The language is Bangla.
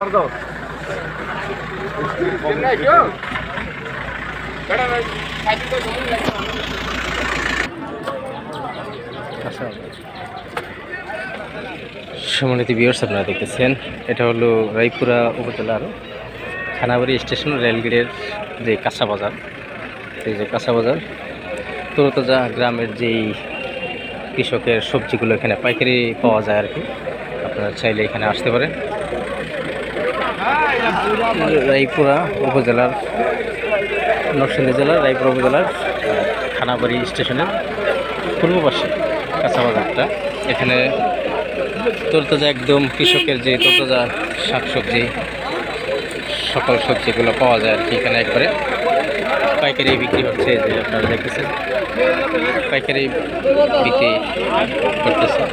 সম্মানিত ভিউয়ার্স, আপনারা দেখতেছেন এটা হলো রায়পুরা উপজেলার থানাবাড়ি স্টেশন রেলগেটের যে কাঁচা বাজার। এই যে কাঁচা বাজার তরতাজা গ্রামের যেই কৃষকের সবজিগুলো এখানে পাইকারি পাওয়া যায় আর কি। আপনারা চাইলে এখানে আসতে পারেন। রায়পুরা উপজেলার নরসিংদী জেলার রায়পুরা উপজেলার থানাবাড়ি স্টেশনের পূর্ব পাশে কাঁচা বাজারটা। এখানে তরতাজা একদম কৃষকের যে তরতাজা শাকসবজি সকল সবজিগুলো পাওয়া যায় আর কি। এখানে একবারে পাইকারি বিক্রি হচ্ছে, যে আপনারা দেখতেছেন পাইকারি বিক্রি করতেছে।